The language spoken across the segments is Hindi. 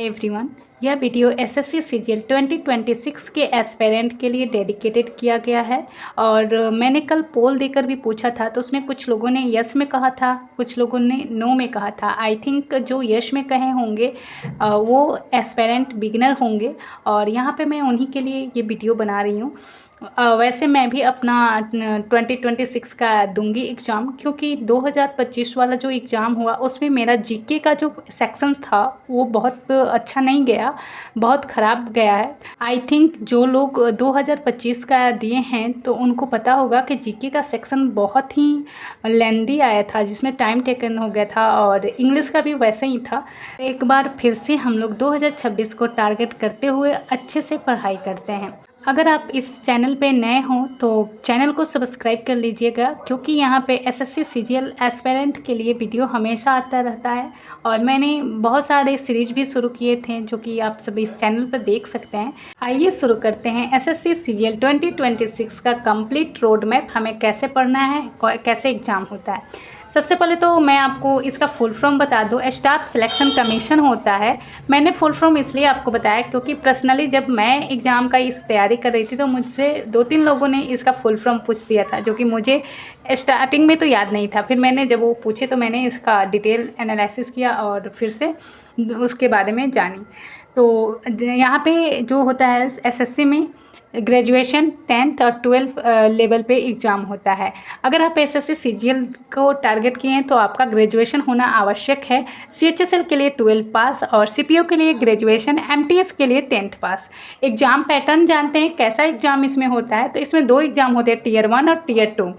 Hi everyone. यह वीडियो एसएससी सीजीएल 2026 के एस्पेरेंट के लिए डेडिकेटेड किया गया है। और मैंने कल पोल देकर भी पूछा था, तो उसमें कुछ लोगों ने यस में कहा था, कुछ लोगों ने नो में कहा था। आई थिंक जो यस में कहे होंगे वो एस्पेरेंट बिगिनर होंगे, और यहाँ पे मैं उन्हीं के लिए ये वीडियो बना रही हूँ। वैसे मैं भी अपना 2026 का दूंगी एग्ज़ाम, क्योंकि 2025 वाला जो एग्ज़ाम हुआ उसमें मेरा जीके का जो सेक्शन था वो बहुत अच्छा नहीं गया, बहुत ख़राब गया है। आई थिंक जो लोग 2025 का दिए हैं तो उनको पता होगा कि जीके का सेक्शन बहुत ही लेंदी आया था, जिसमें टाइम टेकन हो गया था, और इंग्लिश का भी वैसे ही था। एक बार फिर से हम लोग 2026 को टारगेट करते हुए अच्छे से पढ़ाई करते हैं। अगर आप इस चैनल पे नए हों तो चैनल को सब्सक्राइब कर लीजिएगा, क्योंकि यहाँ पे एसएससी सीजीएल एस्पेरेंट के लिए वीडियो हमेशा आता रहता है। और मैंने बहुत सारे सीरीज भी शुरू किए थे जो कि आप सभी इस चैनल पर देख सकते हैं। आइए शुरू करते हैं एसएससी सीजीएल 2026 का कंप्लीट रोड मैप, हमें कैसे पढ़ना है, कैसे एग्ज़ाम होता है। सबसे पहले तो मैं आपको इसका फुल फॉर्म बता दूं। स्टाफ सिलेक्शन कमीशन होता है। मैंने फुल फॉर्म इसलिए आपको बताया क्योंकि पर्सनली जब मैं एग्ज़ाम का इस तैयारी कर रही थी तो मुझसे 2-3 लोगों ने इसका फुल फॉर्म पूछ दिया था, जो कि मुझे स्टार्टिंग में तो याद नहीं था। फिर मैंने जब वो पूछे तो मैंने इसका डिटेल एनालिसिस किया और फिर से उसके बारे में जानी। तो यहाँ पे जो होता है एसएससी में ग्रेजुएशन 10th और 12th लेवल पे एग्ज़ाम होता है। अगर आप एसएससी सीजीएल को टारगेट किए हैं तो आपका ग्रेजुएशन होना आवश्यक है। सीएचएसएल के लिए 12 पास और सीपीओ के लिए ग्रेजुएशन, एमटीएस के लिए 10th पास। एग्ज़ाम पैटर्न जानते हैं कैसा एग्ज़ाम इसमें होता है। तो इसमें 2 एग्ज़ाम होते हैं, टियर 1 और टियर 2।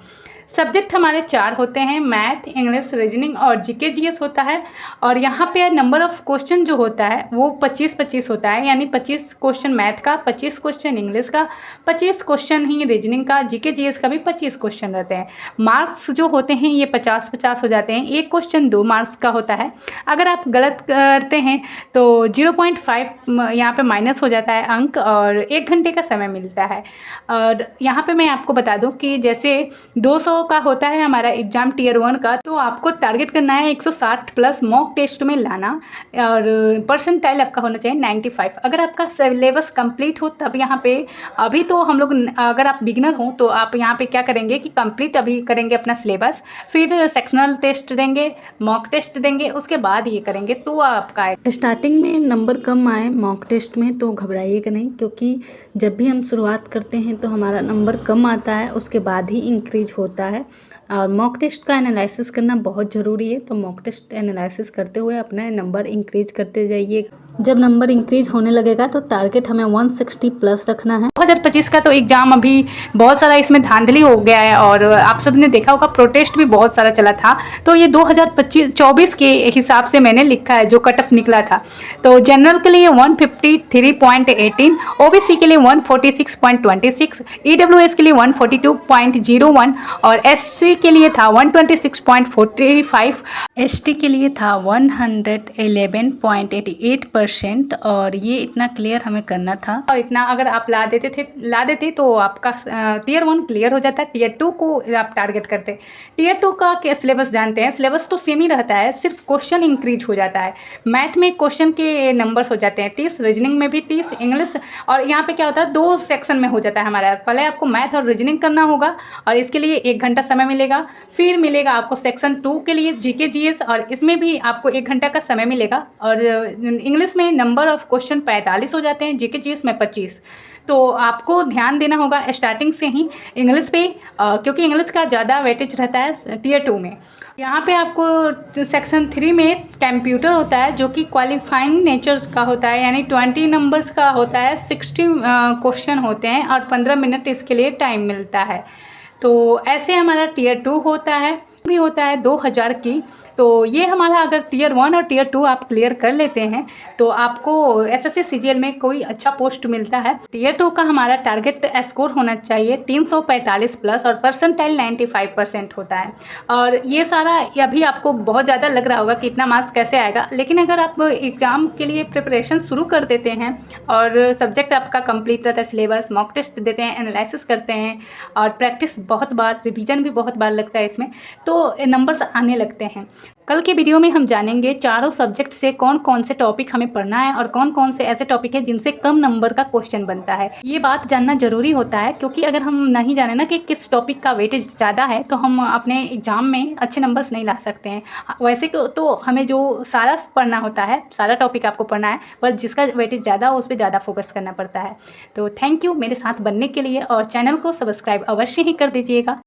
सब्जेक्ट हमारे 4 होते हैं, मैथ, इंग्लिश, रीजनिंग और जीके जीएस होता है। और यहाँ पे नंबर ऑफ़ क्वेश्चन जो होता है वो 25-25 होता है, यानी 25 क्वेश्चन मैथ का, 25 क्वेश्चन इंग्लिश का, 25 क्वेश्चन ही रीजनिंग का, जीके जीएस का भी 25 क्वेश्चन रहते हैं। मार्क्स जो होते हैं ये 50-50 हो जाते हैं। एक क्वेश्चन 2 मार्क्स का होता है। अगर आप गलत करते हैं तो 0.5 यहाँ पे माइनस हो जाता है अंक, और 1 घंटे का समय मिलता है। और यहाँ पे मैं आपको बता दूँ कि जैसे 200 का होता है हमारा एग्ज़ाम टियर 1 का, तो आपको टारगेट करना है 160 प्लस मॉक टेस्ट में लाना, और परसेंटाइल आपका होना चाहिए 95। अगर आपका सिलेबस कंप्लीट हो तब यहाँ पे, अभी तो हम लोग, अगर आप बिगिनर हो तो आप यहाँ पे क्या करेंगे कि कंप्लीट अभी करेंगे अपना सिलेबस, फिर सेक्शनल टेस्ट देंगे, मॉक टेस्ट देंगे, उसके बाद ये करेंगे तो आपका स्टार्टिंग में नंबर कम आए मॉक टेस्ट में तो घबराइएगा नहीं, क्योंकि जब भी हम शुरुआत करते हैं तो हमारा नंबर कम आता है, उसके बाद ही इंक्रीज होता है। और मॉक टेस्ट का एनालिसिस करना बहुत ज़रूरी है, तो मॉक टेस्ट एनालिसिस करते हुए अपना नंबर इंक्रीज करते जाइए। जब नंबर इंक्रीज होने लगेगा तो टारगेट हमें 160 प्लस रखना है। 2025 का तो एग्ज़ाम अभी बहुत सारा इसमें धांधली हो गया है, और आप सब ने देखा होगा प्रोटेस्ट भी बहुत सारा चला था। तो ये 2024 के हिसाब से मैंने लिखा है जो कट ऑफ निकला था। तो जनरल के लिए 153.18, ओबीसी के लिए 146.26, ईडब्ल्यूएस के लिए 142.01, और एससी के लिए था 126.45, एसटी के लिए था 111.88%। और ये इतना क्लियर हमें करना था, और इतना अगर आप ला देते तो आपका टियर 1 क्लियर हो जाता है। टियर 2 को आप टारगेट करते। टियर 2 का क्या सिलेबस जानते हैं? सिलेबस तो सेम ही रहता है, सिर्फ क्वेश्चन इंक्रीज हो जाता है। मैथ में क्वेश्चन के नंबर्स हो जाते हैं 30, रीजनिंग में भी 30, इंग्लिश, और यहाँ पे क्या होता है 2 सेक्शन में हो जाता है हमारा। पहले आपको मैथ और रीजनिंग करना होगा, और इसके लिए 1 घंटा समय मिलेगा। फिर मिलेगा आपको सेक्शन 2 के लिए जीके जीएस, और इसमें भी आपको 1 घंटा का समय मिलेगा। और इंग्लिश में नंबर ऑफ क्वेश्चन 45 हो जाते हैं, जीके जीएस में 25। तो आपको ध्यान देना होगा स्टार्टिंग से ही इंग्लिश पे, क्योंकि इंग्लिश का ज़्यादा वेटेज रहता है टियर 2 में। यहाँ पे आपको सेक्शन 3 में कंप्यूटर होता है, जो कि क्वालिफाइंग नेचर्स का होता है, यानी 20 नंबर्स का होता है, 60 क्वेश्चन होते हैं, और 15 मिनट इसके लिए टाइम मिलता है। तो ऐसे हमारा टियर 2 होता है, भी होता है 2000 की। तो ये हमारा अगर टियर 1 और टियर 2 आप क्लियर कर लेते हैं तो आपको एसएससी सीजीएल में कोई अच्छा पोस्ट मिलता है। टियर 2 का हमारा टारगेट स्कोर होना चाहिए 345 प्लस, और परसेंटाइल 95% होता है। और ये सारा अभी आपको बहुत ज़्यादा लग रहा होगा कि इतना मार्क्स कैसे आएगा, लेकिन अगर आप एग्ज़ाम के लिए प्रिपरेशन शुरू कर देते हैं और सब्जेक्ट आपका कंप्लीट रहता है, सिलेबस, मॉक टेस्ट देते हैं, एनालिसिस करते हैं, और प्रैक्टिस बहुत बार, रिवीजन भी बहुत बार लगता है इसमें, तो नंबर्स आने लगते हैं। कल के वीडियो में हम जानेंगे चारों सब्जेक्ट से कौन कौन से टॉपिक हमें पढ़ना है और कौन कौन से ऐसे टॉपिक है जिनसे कम नंबर का क्वेश्चन बनता है। ये बात जानना ज़रूरी होता है, क्योंकि अगर हम नहीं जाने ना कि किस टॉपिक का वेटेज ज़्यादा है तो हम अपने एग्ज़ाम में अच्छे नंबर्स नहीं ला सकते हैं। वैसे तो हमें जो सारा पढ़ना होता है, सारा टॉपिक आपको पढ़ना है, पर जिसका वेटेज ज़्यादा हो उस पर ज़्यादा फोकस करना पड़ता है। तो थैंक यू मेरे साथ बनने के लिए, और चैनल को सब्सक्राइब अवश्य ही कर दीजिएगा।